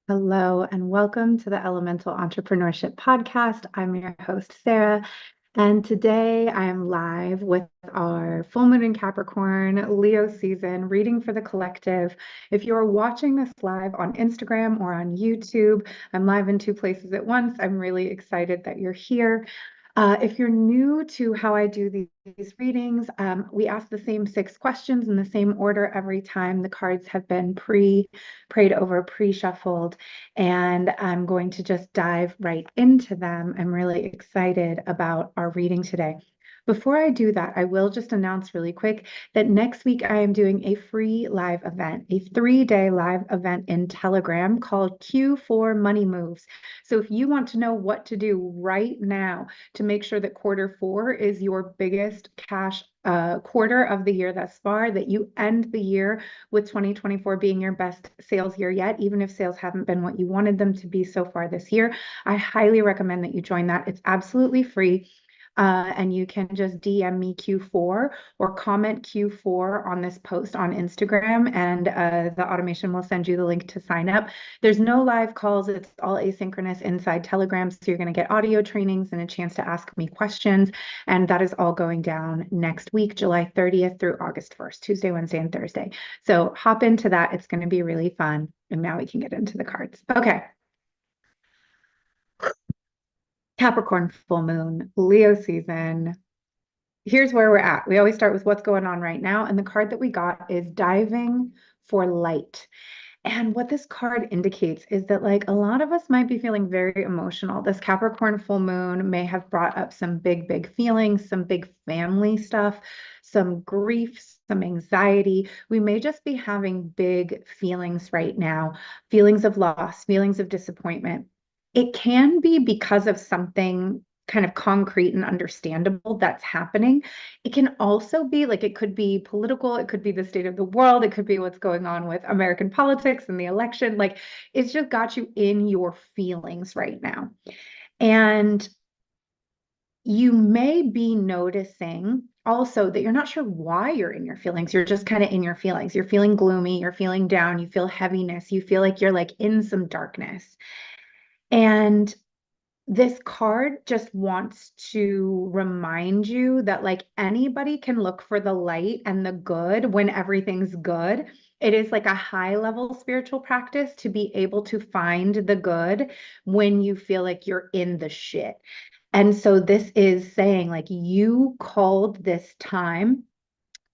Hello, and welcome to the Elemental Entrepreneurship Podcast. I'm your host, Sarah, and today I am live with our full moon in Capricorn Leo season reading for the collective. If you're watching this live on Instagram or on YouTube, I'm live in two places at once. I'm really excited that you're here. If you're new to how I do these readings, we ask the same 6 questions in the same order every time. The cards have been prayed over, pre-shuffled, and I'm going to just dive right into them. I'm really excited about our reading today. Before I do that, I will just announce really quick that next week I am doing a free live event, a 3-day live event in Telegram called Q4 Money Moves. So if you want to know what to do right now to make sure that Q4 is your biggest cash quarter of the year thus far, that you end the year with 2024 being your best sales year yet, even if sales haven't been what you wanted them to be so far this year, I highly recommend that you join that. It's absolutely free. And you can just DM me Q4 or comment Q4 on this post on Instagram, and the automation will send you the link to sign up. There's no live calls. It's all asynchronous inside Telegram. So you're going to get audio trainings and a chance to ask me questions. And that is all going down next week, July 30th through August 1st, Tuesday, Wednesday, and Thursday. So hop into that. It's going to be really fun. And now we can get into the cards. Okay. Capricorn full moon, Leo season. Here's where we're at. We always start with what's going on right now. And the card that we got is diving for light. And what this card indicates is that, like, a lot of us might be feeling very emotional. This Capricorn full moon may have brought up some big feelings, some big family stuff, some grief, some anxiety. We may just be having big feelings right now, feelings of loss, feelings of disappointment. It can be because of something kind of concrete and understandable that's happening. It can also be like, it could be political, it could be the state of the world, it could be what's going on with American politics and the election. Like, it's just got you in your feelings right now. And you may be noticing also that you're not sure why you're in your feelings. You're just kind of in your feelings. You're feeling gloomy, you're feeling down, you feel heaviness, you feel like you're like in some darkness. And this card just wants to remind you that, like, anybody can look for the light and the good when everything's good. It is like a high level spiritual practice to be able to find the good when you feel like you're in the shit. And so this is saying, like, you called this time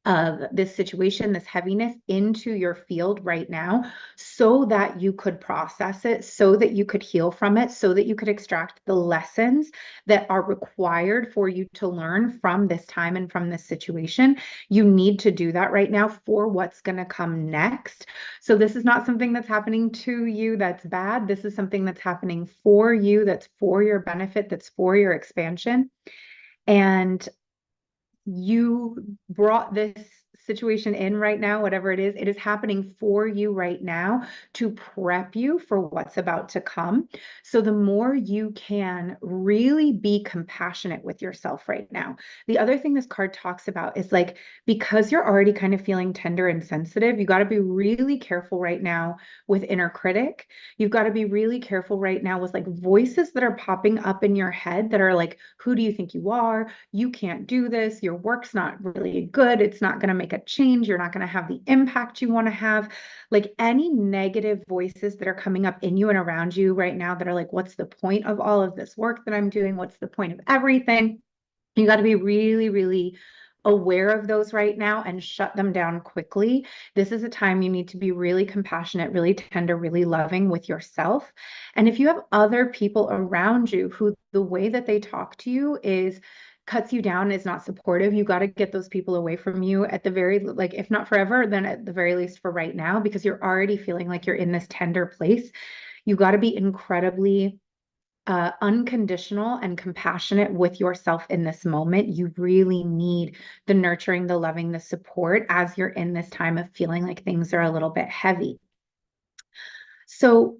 of this situation, this heaviness into your field right now so that you could process it, so that you could heal from it, so that you could extract the lessons that are required for you to learn from this time and from this situation. You need to do that right now for what's going to come next. So this is not something that's happening to you that's bad. This is something that's happening for you, that's for your benefit, that's for your expansion. And you brought this situation in right now, whatever it is happening for you right now to prep you for what's about to come. So the more you can really be compassionate with yourself right now. The other thing this card talks about is, like, because you're already kind of feeling tender and sensitive, you got to be really careful right now with inner critic. You've got to be really careful right now with, like, voices that are popping up in your head that are like, who do you think you are? You can't do this. Your work's not really good. It's not going to make a change. You're not going to have the impact you want to have. Like, any negative voices that are coming up in you and around you right now that are like, what's the point of all of this work that I'm doing? What's the point of everything? You got to be really aware of those right now and shut them down quickly. This is a time you need to be really compassionate, really tender, really loving with yourself. And if you have other people around you who the way that they talk to you is cuts you down, is not supportive, you got to get those people away from you at the very, like, if not forever, then at the very least for right now, because you're already feeling like you're in this tender place. You got to be incredibly unconditional and compassionate with yourself in this moment. You really need the nurturing, the loving, the support as you're in this time of feeling like things are a little bit heavy. So,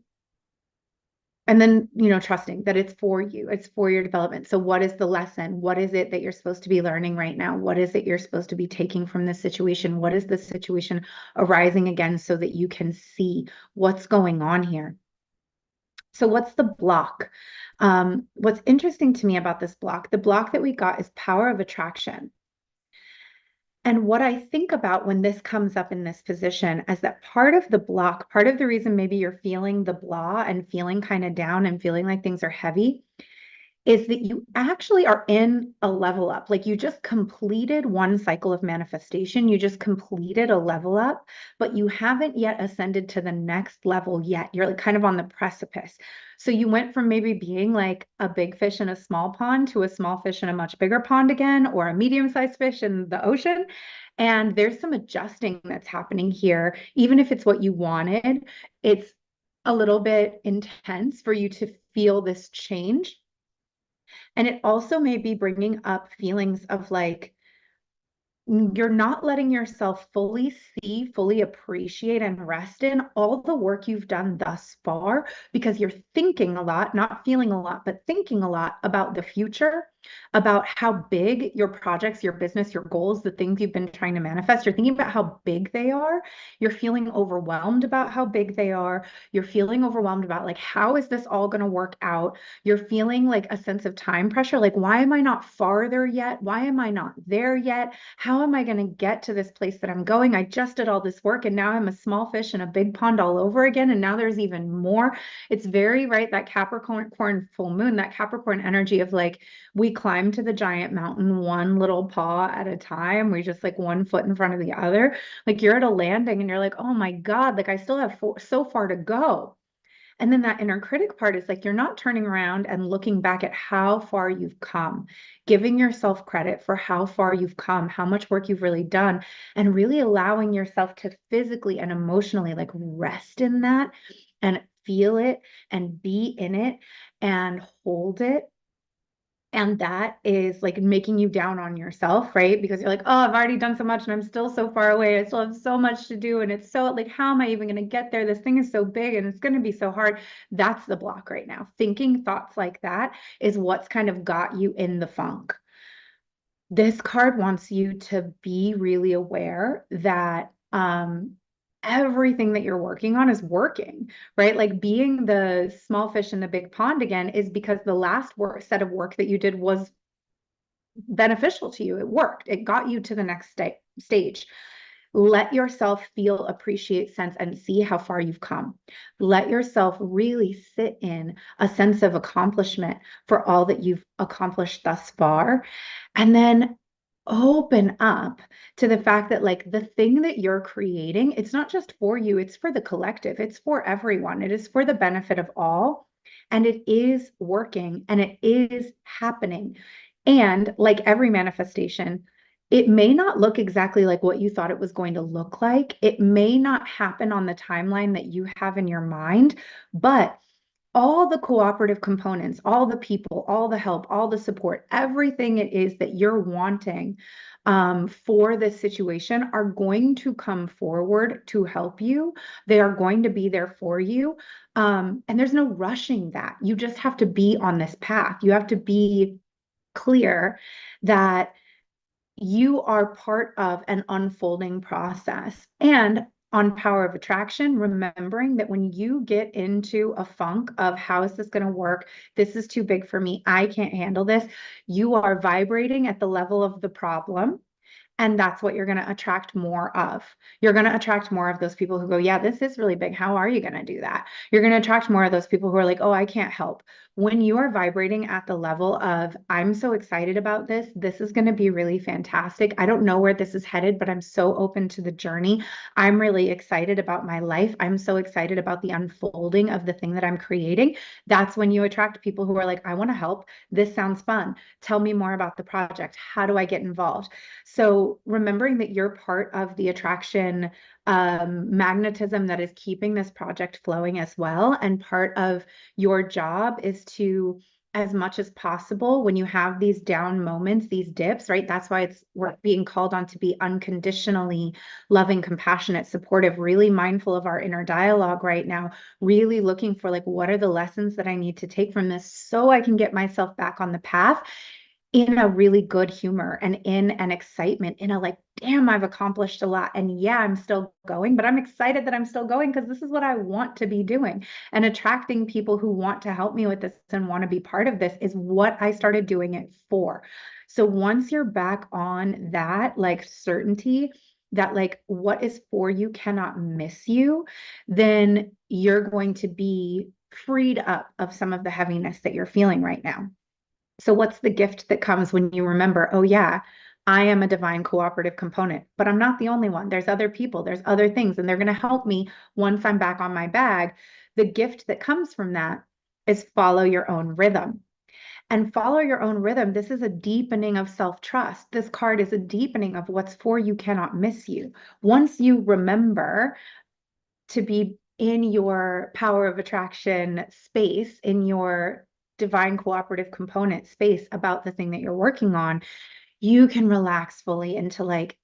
and then, trusting that it's for you, it's for your development. So what is the lesson? What is it that you're supposed to be learning right now? What is it you're supposed to be taking from this situation? What is the situation arising again so that you can see what's going on here? So what's the block? What's interesting to me about this block, the block that we got is power of attraction. And what I think about when this comes up in this position is that part of the block, part of the reason maybe you're feeling the blah and feeling kind of down and feeling like things are heavy is that you actually are in a level up. Like you just completed one cycle of manifestation. You just completed a level up, but you haven't yet ascended to the next level yet. You're like kind of on the precipice. So you went from maybe being like a big fish in a small pond to a small fish in a much bigger pond again, or a medium-sized fish in the ocean. And there's some adjusting that's happening here. Even if it's what you wanted, it's a little bit intense for you to feel this change. And it also may be bringing up feelings of like, you're not letting yourself fully see, fully appreciate, and rest in all the work you've done thus far because you're thinking a lot, not feeling a lot, but thinking a lot about the future, about how big your projects, your business, your goals, the things you've been trying to manifest, you're thinking about how big they are. You're feeling overwhelmed about how big they are. You're feeling overwhelmed about like, how is this all going to work out? You're feeling like a sense of time pressure. Like, why am I not farther yet? Why am I not there yet? How am I going to get to this place that I'm going? I just did all this work and now I'm a small fish in a big pond all over again. And now there's even more. It's very, right, that Capricorn full moon, that Capricorn energy of like, we climb to the giant mountain one little paw at a time. We just like one foot in front of the other. Like you're at a landing and you're like, oh my God, like I still have so far to go. And then that inner critic part is like you're not turning around and looking back at how far you've come, giving yourself credit for how far you've come, how much work you've really done, and really allowing yourself to physically and emotionally like rest in that and feel it and be in it and hold it. And that is like making you down on yourself, right? Because you're like, oh, I've already done so much and I'm still so far away. I still have so much to do. And it's so like, how am I even going to get there? This thing is so big and it's going to be so hard. That's the block right now. Thinking thoughts like that is what's kind of got you in the funk. This card wants you to be really aware that everything that you're working on is working, right? Like being the small fish in the big pond again is because the last set of work that you did was beneficial to you. It worked. It got you to the next stage. Let yourself feel, appreciate, sense, and see how far you've come. Let yourself really sit in a sense of accomplishment for all that you've accomplished thus far. And then open up to the fact that like the thing that you're creating, it's not just for you, it's for the collective, it's for everyone, it is for the benefit of all. And it is working and it is happening. And like every manifestation, it may not look exactly like what you thought it was going to look like. It may not happen on the timeline that you have in your mind, but all the cooperative components, all the people, all the help, all the support, everything it is that you're wanting for this situation are going to come forward to help you. They are going to be there for you. And there's no rushing that. You just have to be on this path. You have to be clear that you are part of an unfolding process. And on power of attraction, remembering that when you get into a funk of how is this going to work? This is too big for me. I can't handle this. You are vibrating at the level of the problem. And that's what you're going to attract more of. You're going to attract more of those people who go, yeah, this is really big. How are you going to do that? You're going to attract more of those people who are like, oh, I can't help. When you are vibrating at the level of, I'm so excited about this. This is going to be really fantastic. I don't know where this is headed, but I'm so open to the journey. I'm really excited about my life. I'm so excited about the unfolding of the thing that I'm creating. That's when you attract people who are like, I want to help. This sounds fun. Tell me more about the project. How do I get involved? So remembering that you're part of the attraction magnetism that is keeping this project flowing as well. And part of your job is to, as much as possible, when you have these down moments, these dips, right? That's why we're being called on to be unconditionally loving, compassionate, supportive, really mindful of our inner dialogue right now, really looking for like, what are the lessons that I need to take from this so I can get myself back on the path. in a really good humor and in an excitement, in a like, damn, I've accomplished a lot. And yeah, I'm still going, but I'm excited that I'm still going because this is what I want to be doing. And attracting people who want to help me with this and want to be part of this is what I started doing it for. So once you're back on that, like certainty that like what is for you cannot miss you, then you're going to be freed up of some of the heaviness that you're feeling right now. So, what's the gift that comes when you remember, oh, yeah, I am a divine cooperative component, but I'm not the only one. There's other people, there's other things, and they're going to help me once I'm back on my bag. The gift that comes from that is follow your own rhythm. And follow your own rhythm. This is a deepening of self trust. This card is a deepening of what's for you cannot miss you. Once you remember to be in your power of attraction space, in your divine cooperative component space about the thing that you're working on, you can relax fully into like,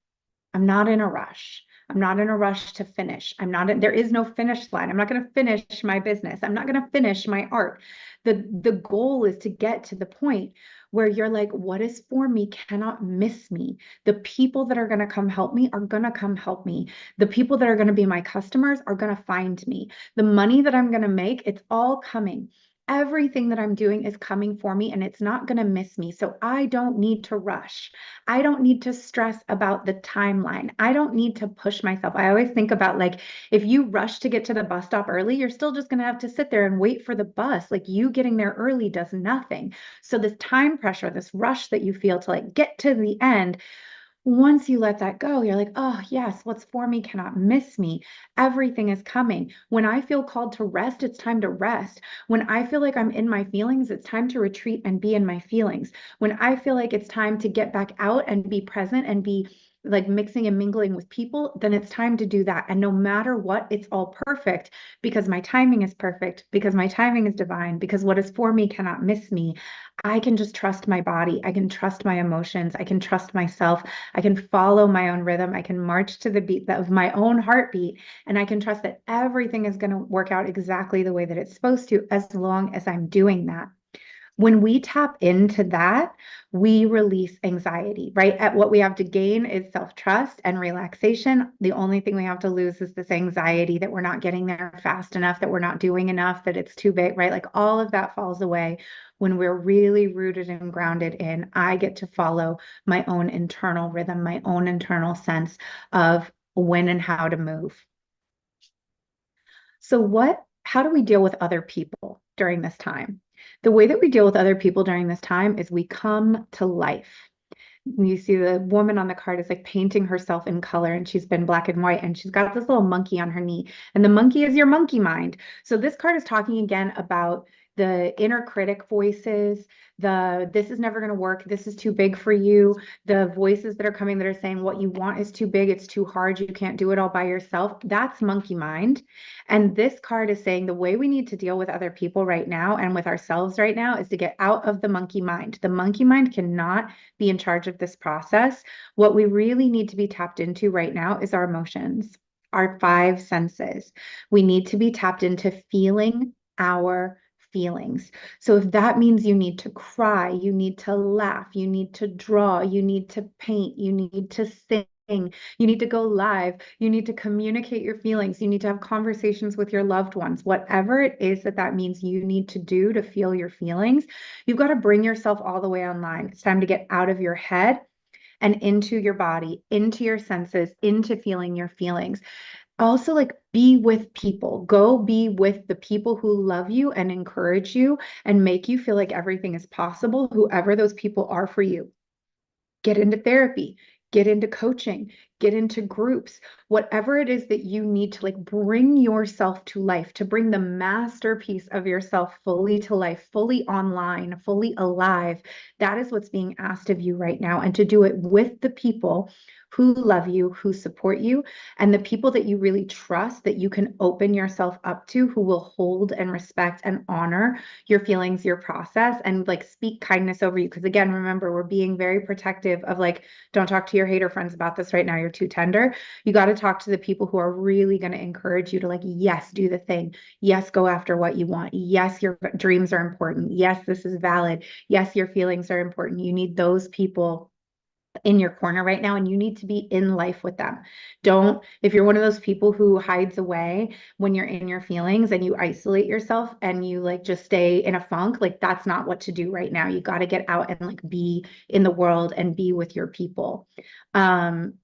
I'm not in a rush. I'm not in a rush to finish. There is no finish line. I'm not going to finish my business. I'm not going to finish my art. The goal is to get to the point where you're like, what is for me cannot miss me. The people that are going to come help me are going to come help me. The people that are going to be my customers are going to find me. The money that I'm going to make, it's all coming. Everything that I'm doing is coming for me and it's not going to miss me. So I don't need to rush. I don't need to stress about the timeline. I don't need to push myself. I always think about like, if you rush to get to the bus stop early, you're still just going to have to sit there and wait for the bus. Like you getting there early does nothing. So this time pressure, this rush that you feel to like get to the end, once you let that go, you're like, oh, yes, what's for me cannot miss me. Everything is coming. When I feel called to rest, it's time to rest. When I feel like I'm in my feelings, it's time to retreat and be in my feelings. When I feel like it's time to get back out and be present and be like mixing and mingling with people, then it's time to do that. And no matter what, it's all perfect because my timing is perfect, because my timing is divine, because what is for me cannot miss me. I can just trust my body. I can trust my emotions. I can trust myself. I can follow my own rhythm. I can march to the beat of my own heartbeat. And I can trust that everything is going to work out exactly the way that it's supposed to, as long as I'm doing that. When we tap into that, we release anxiety, right? At what we have to gain is self-trust and relaxation. The only thing we have to lose is this anxiety that we're not getting there fast enough, that we're not doing enough, that it's too big, right? Like all of that falls away when we're really rooted and grounded in, I get to follow my own internal rhythm, my own internal sense of when and how to move. So how do we deal with other people during this time? The way that we deal with other people during this time is we come to life. You see the woman on the card is like painting herself in color and she's been black and white and she's got this little monkey on her knee and the monkey is your monkey mind. So this card is talking again about the inner critic voices, this is never going to work, this is too big for you, the voices that are coming that are saying what you want is too big, it's too hard, you can't do it all by yourself. That's monkey mind. And this card is saying the way we need to deal with other people right now and with ourselves right now is to get out of the monkey mind. The monkey mind cannot be in charge of this process. What we really need to be tapped into right now is our emotions, our five senses. We need to be tapped into feeling our feelings. So if that means you need to cry, you need to laugh, you need to draw, you need to paint, you need to sing, you need to go live, you need to communicate your feelings, you need to have conversations with your loved ones, whatever it is that means you need to do to feel your feelings, you've got to bring yourself all the way online. It's time to get out of your head and into your body, into your senses, into feeling your feelings. Also, like be with people. Go be with the people who love you and encourage you and make you feel like everything is possible, whoever those people are for you. Get into therapy, get into coaching, get into groups, whatever it is that you need to like bring yourself to life, to bring the masterpiece of yourself fully to life, fully online, fully alive. That is what's being asked of you right now. And to do it with the people who love you, who support you, and the people that you really trust that you can open yourself up to, who will hold and respect and honor your feelings, your process, and like speak kindness over you. Because again, remember, we're being very protective of like, don't talk to your hater friends about this right now. You're too tender. You got to talk to the people who are really going to encourage you to like, yes, do the thing. Yes, go after what you want. Yes, your dreams are important. Yes, this is valid. Yes, your feelings are important. You need those people in your corner right now, and you need to be in life with them. Don't, if you're one of those people who hides away when you're in your feelings and you isolate yourself and you like just stay in a funk, like that's not what to do right now. You got to get out and like be in the world and be with your people. Um,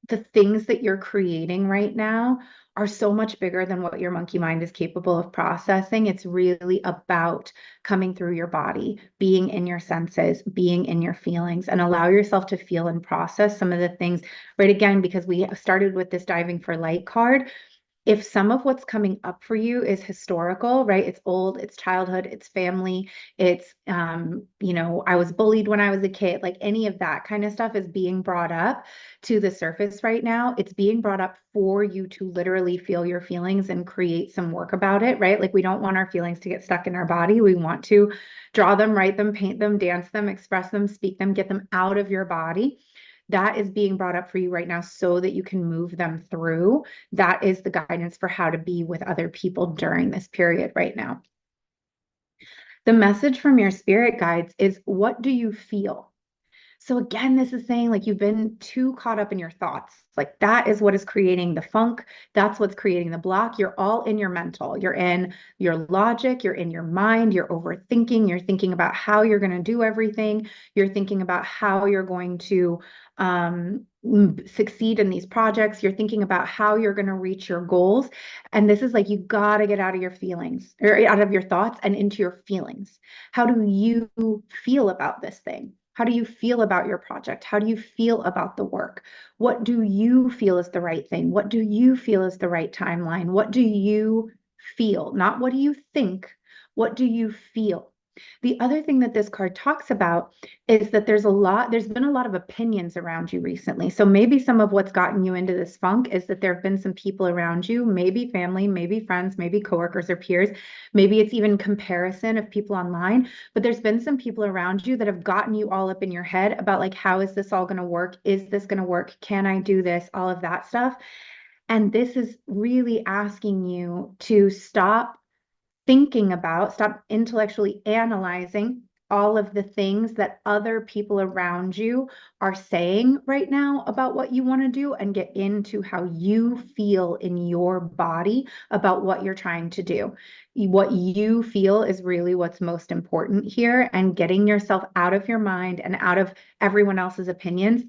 the things that you're creating right now are so much bigger than what your monkey mind is capable of processing. It's really about coming through your body, being in your senses, being in your feelings, and allow yourself to feel and process some of the things. Right, again, because we started with this diving for light card, if some of what's coming up for you is historical, right? It's old, it's childhood, it's family, it's I was bullied when I was a kid, like any of that kind of stuff is being brought up to the surface right now. It's being brought up for you to literally feel your feelings and create some work about it, right? Like we don't want our feelings to get stuck in our body. We want to draw them, write them, paint them, dance them, express them, speak them, get them out of your body. That is being brought up for you right now so that you can move them through. That is the guidance for how to be with other people during this period right now. The message from your spirit guides is, what do you feel? So again, this is saying like you've been too caught up in your thoughts. Like that is what is creating the funk. That's what's creating the block. You're all in your mental. You're in your logic. You're in your mind. You're overthinking. You're thinking about how you're going to do everything. You're thinking about how you're going to succeed in these projects. You're thinking about how you're going to reach your goals. And this is like, you got to get out of your feelings or out of your thoughts and into your feelings. How do you feel about this thing? How do you feel about your project? How do you feel about the work? What do you feel is the right thing? What do you feel is the right timeline? What do you feel? Not what do you think? What do you feel? The other thing that this card talks about is that there's been a lot of opinions around you recently. So maybe some of what's gotten you into this funk is that there have been some people around you, maybe family, maybe friends, maybe coworkers or peers. Maybe it's even comparison of people online, but there's been some people around you that have gotten you all up in your head about like, how is this all going to work? Is this going to work? Can I do this? All of that stuff. And this is really asking you to stop stop intellectually analyzing all of the things that other people around you are saying right now about what you want to do, and get into how you feel in your body about what you're trying to do. What you feel is really what's most important here, and getting yourself out of your mind and out of everyone else's opinions.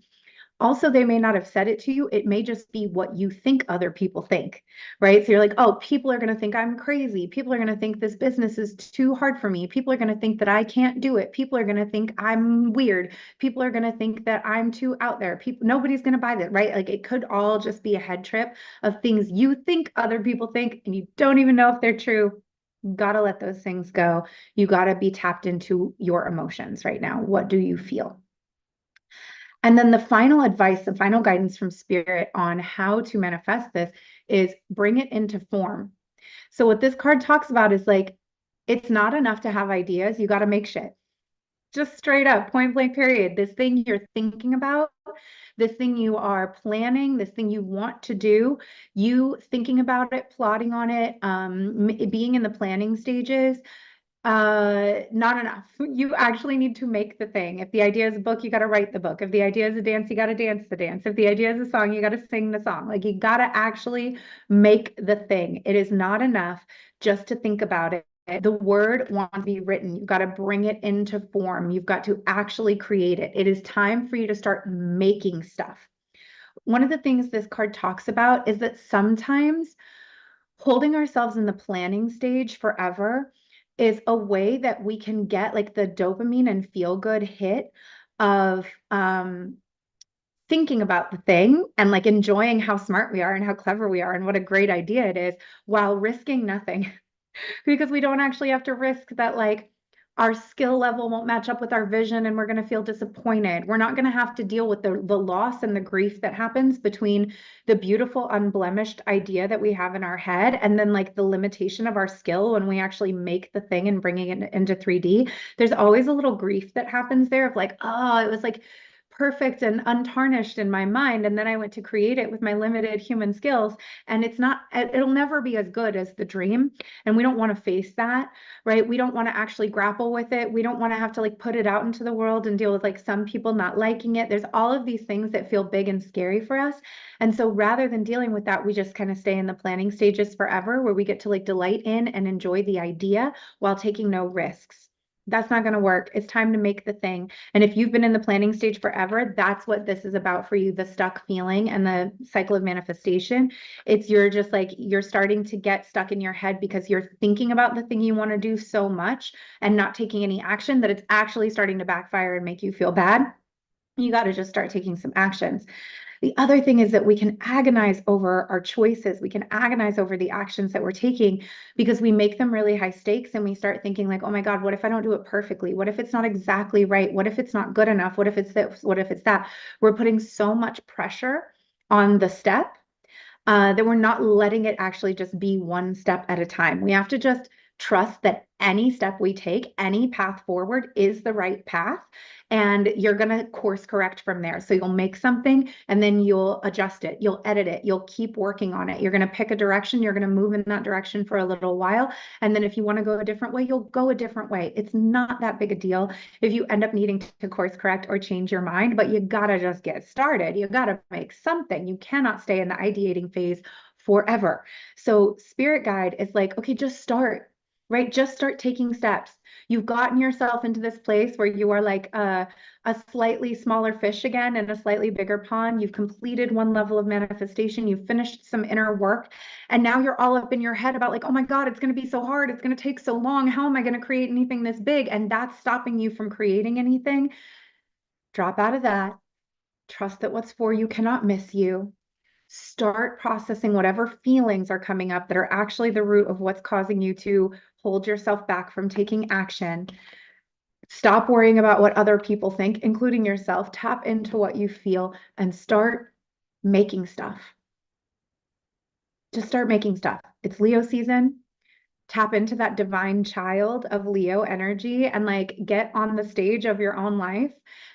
Also, they may not have said it to you. It may just be what you think other people think, right? So you're like, oh, people are going to think I'm crazy. People are going to think this business is too hard for me. People are going to think that I can't do it. People are going to think I'm weird. People are going to think that I'm too out there. Nobody's going to buy that, right? Like it could all just be a head trip of things you think other people think, and you don't even know if they're true. You got to let those things go. You got to be tapped into your emotions right now. What do you feel? And then the final advice, the final guidance from spirit on how to manifest this is bring it into form. So what this card talks about is like, it's not enough to have ideas. You got to make shit. Just straight up, point blank, period. This thing you're thinking about, this thing you are planning, this thing you want to do, you thinking about it, plotting on it, being in the planning stages, not enough. You actually need to make the thing. If the idea is a book, you got to write the book. If the idea is a dance, you got to dance the dance. If the idea is a song, you got to sing the song. Like you got to actually make the thing. It is not enough just to think about it. The word wants to be written. You've got to bring it into form. You've got to actually create it. It is time for you to start making stuff. One of the things this card talks about is that sometimes holding ourselves in the planning stage forever is a way that we can get like the dopamine and feel good hit of thinking about the thing and like enjoying how smart we are and how clever we are and what a great idea it is, while risking nothing. Because we don't actually have to risk that like Our skill level won't match up with our vision and we're going to feel disappointed. We're not going to have to deal with the loss and the grief that happens between the beautiful, unblemished idea that we have in our head and then like the limitation of our skill when we actually make the thing and bringing it into 3D. There's always a little grief that happens there of like, oh, it was like perfect and untarnished in my mind. And then I went to create it with my limited human skills. And it'll never be as good as the dream. And we don't want to face that, right? We don't want to actually grapple with it. We don't want to have to like put it out into the world and deal with like some people not liking it. There's all of these things that feel big and scary for us. And so rather than dealing with that, we just kind of stay in the planning stages forever where we get to like delight in and enjoy the idea while taking no risks. That's not going to work. It's time to make the thing. And if you've been in the planning stage forever, that's what this is about for you, the stuck feeling and the cycle of manifestation. It's you're just like, you're starting to get stuck in your head because you're thinking about the thing you want to do so much and not taking any action that it's actually starting to backfire and make you feel bad. You got to just start taking some actions. The other thing is that we can agonize over our choices. We can agonize over the actions that we're taking because we make them really high stakes and we start thinking like, oh my God, what if I don't do it perfectly? What if it's not exactly right? What if it's not good enough? What if it's this? What if it's that? We're putting so much pressure on the step that we're not letting it actually just be one step at a time. We have to just trust that any step we take, any path forward is the right path. And you're going to course correct from there. So you'll make something and then you'll adjust it. You'll edit it. You'll keep working on it. You're going to pick a direction. You're going to move in that direction for a little while. And then if you want to go a different way, you'll go a different way. It's not that big a deal if you end up needing to course correct or change your mind, but you got to just get started. You got to make something. You cannot stay in the ideating phase forever. So spirit guide is like, okay, just start. Right? Just start taking steps. You've gotten yourself into this place where you are like a slightly smaller fish again in a slightly bigger pond. You've completed one level of manifestation. You've finished some inner work. And now you're all up in your head about like, oh my God, it's going to be so hard. It's going to take so long. How am I going to create anything this big? And that's stopping you from creating anything. Drop out of that. Trust that what's for you cannot miss you. Start processing whatever feelings are coming up that are actually the root of what's causing you to hold yourself back from taking action. Stop worrying about what other people think, including yourself. Tap into what you feel and start making stuff. Just start making stuff. It's Leo season. Tap into that divine child of Leo energy and like get on the stage of your own life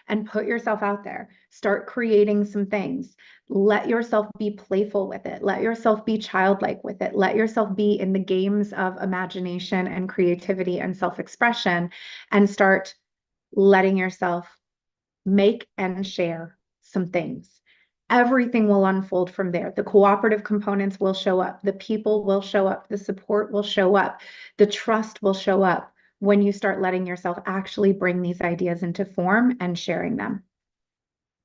and put yourself out there. Start creating some things. Let yourself be playful with it. Let yourself be childlike with it. Let yourself be in the games of imagination and creativity and self-expression and start letting yourself make and share some things. Everything will unfold from there. The cooperative components will show up. The people will show up. The support will show up. The trust will show up when you start letting yourself actually bring these ideas into form and sharing them.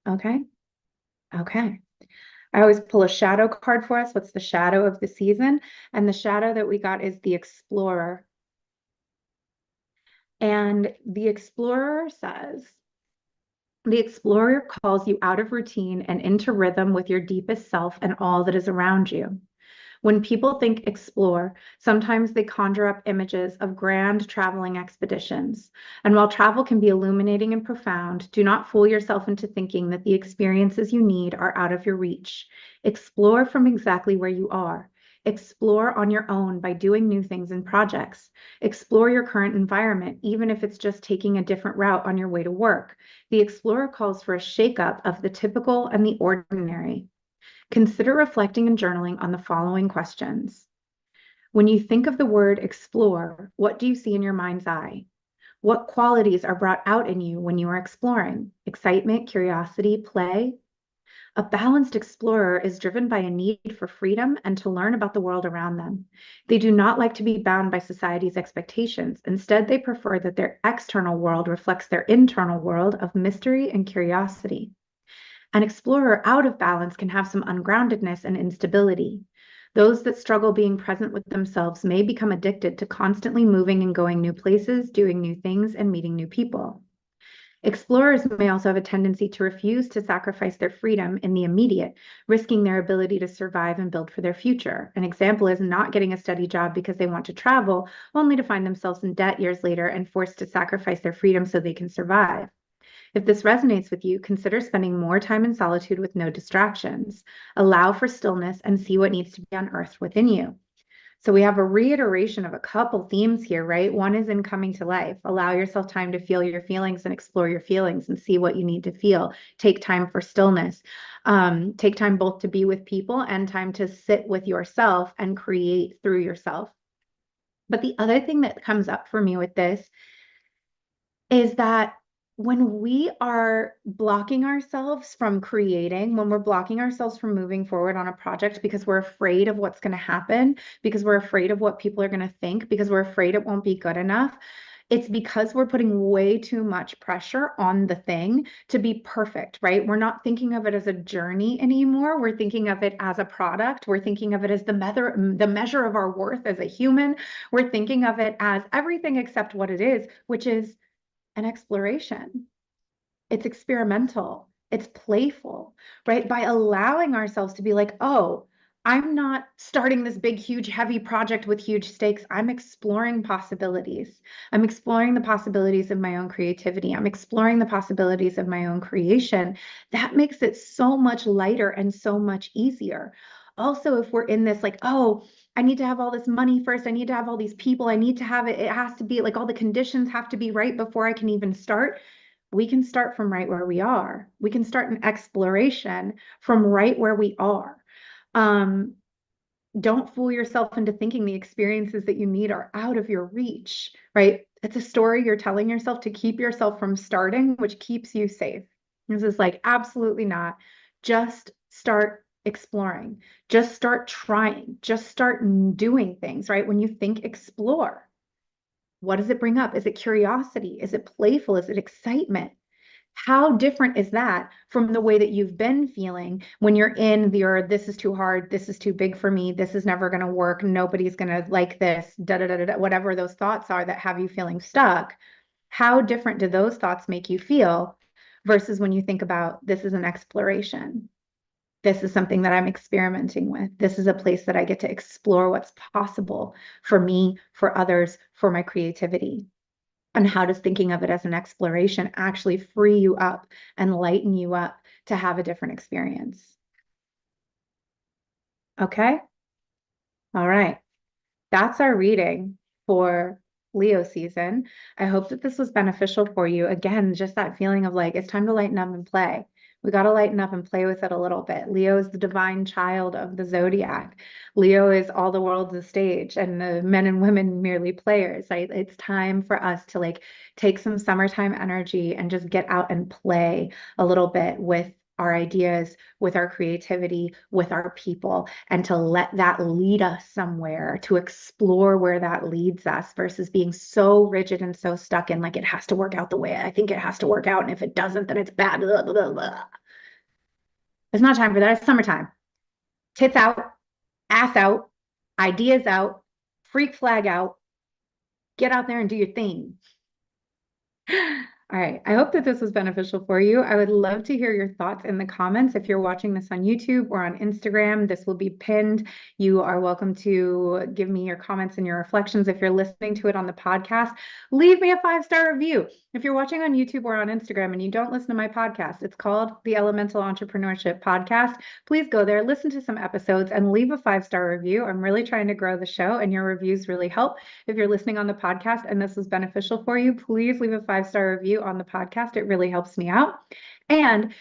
Okay? Okay. I always pull a shadow card for us. What's the shadow of the season? And the shadow that we got is the explorer. And the explorer says, the explorer calls you out of routine and into rhythm with your deepest self and all that is around you. When people think explore, sometimes they conjure up images of grand traveling expeditions. And while travel can be illuminating and profound, do not fool yourself into thinking that the experiences you need are out of your reach. Explore from exactly where you are. Explore on your own by doing new things and projects. Explore your current environment, even if it's just taking a different route on your way to work. The explorer calls for a shakeup of the typical and the ordinary. Consider reflecting and journaling on the following questions. When you think of the word explore, what do you see in your mind's eye? What qualities are brought out in you when you are exploring? Excitement, curiosity, play? A balanced explorer is driven by a need for freedom and to learn about the world around them. They do not like to be bound by society's expectations. Instead, they prefer that their external world reflects their internal world of mystery and curiosity. An explorer out of balance can have some ungroundedness and instability. Those that struggle being present with themselves may become addicted to constantly moving and going new places, doing new things, and meeting new people. Explorers may also have a tendency to refuse to sacrifice their freedom in the immediate, risking their ability to survive and build for their future. An example is not getting a steady job because they want to travel, only to find themselves in debt years later and forced to sacrifice their freedom so they can survive. If this resonates with you, consider spending more time in solitude with no distractions. Allow for stillness and see what needs to be unearthed within you. So we have a reiteration of a couple themes here, right? One is in coming to life. Allow yourself time to feel your feelings and explore your feelings and see what you need to feel. Take time for stillness. Take time both to be with people and time to sit with yourself and create through yourself. But the other thing that comes up for me with this is that when we are blocking ourselves from creating, when we're blocking ourselves from moving forward on a project because we're afraid of what's going to happen, because we're afraid of what people are going to think, because we're afraid it won't be good enough, it's because we're putting way too much pressure on the thing to be perfect, right? We're not thinking of it as a journey anymore. We're thinking of it as a product. We're thinking of it as the measure of our worth as a human. We're thinking of it as everything except what it is, which is an exploration. It's experimental. It's playful, right? By allowing ourselves to be like, oh, I'm not starting this big, huge, heavy project with huge stakes. I'm exploring possibilities. I'm exploring the possibilities of my own creativity. I'm exploring the possibilities of my own creation. That makes it so much lighter and so much easier. Also, if we're in this like, oh, I need to have all this money first. I need to have all these people. I need to have it. It has to be like all the conditions have to be right before I can even start. We can start from right where we are. We can start an exploration from right where we are. Um, don't fool yourself into thinking the experiences that you need are out of your reach, right? It's a story you're telling yourself to keep yourself from starting, which keeps you safe. This is like, absolutely not. Just start exploring. Just start trying. Just start doing things, right? When you think explore, what does it bring up? Is it curiosity? Is it playful? Is it excitement? How different is that from the way that you've been feeling when you're in the, this is too hard, this is too big for me, this is never going to work, nobody's going to like this, da da da da, whatever those thoughts are that have you feeling stuck? How different do those thoughts make you feel versus when you think about this is an exploration? This is something that I'm experimenting with. This is a place that I get to explore what's possible for me, for others, for my creativity. And how does thinking of it as an exploration actually free you up and lighten you up to have a different experience? Okay. All right. That's our reading for Leo season. I hope that this was beneficial for you. Again, just that feeling of like, it's time to lighten up and play. We got to lighten up and play with it a little bit. Leo is the divine child of the zodiac. Leo is all the world's a stage and the men and women merely players, right? It's time for us to like take some summertime energy and just get out and play a little bit with our ideas, with our creativity, with our people, and to let that lead us somewhere, to explore where that leads us versus being so rigid and so stuck in like it has to work out the way I think it has to work out. And if it doesn't, then it's bad. Blah, blah, blah. It's not time for that. It's summertime. Tits out, ass out, ideas out, freak flag out. Get out there and do your thing. All right. I hope that this was beneficial for you. I would love to hear your thoughts in the comments. If you're watching this on YouTube or on Instagram, this will be pinned. You are welcome to give me your comments and your reflections. If you're listening to it on the podcast, leave me a 5-star review. If you're watching on YouTube or on Instagram and you don't listen to my podcast, it's called the Elemental Entrepreneurship Podcast. Please go there, listen to some episodes, and leave a 5-star review. I'm really trying to grow the show, and your reviews really help. If you're listening on the podcast and this was beneficial for you, please leave a 5-star review on the podcast. It really helps me out. And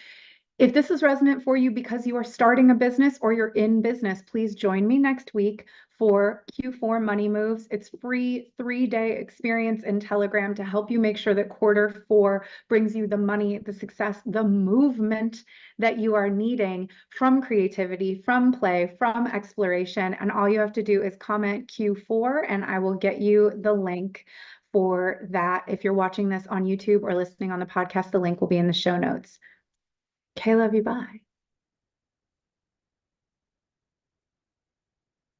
if this is resonant for you because you are starting a business or you're in business, please join me next week for Q4 Money Moves. It's free 3-day experience in Telegram to help you make sure that Q4 brings you the money, the success, the movement that you are needing from creativity, from play, from exploration. And all you have to do is comment Q4 and I will get you the link for that. If you're watching this on YouTube or listening on the podcast, the link will be in the show notes. Okay, love you. Bye.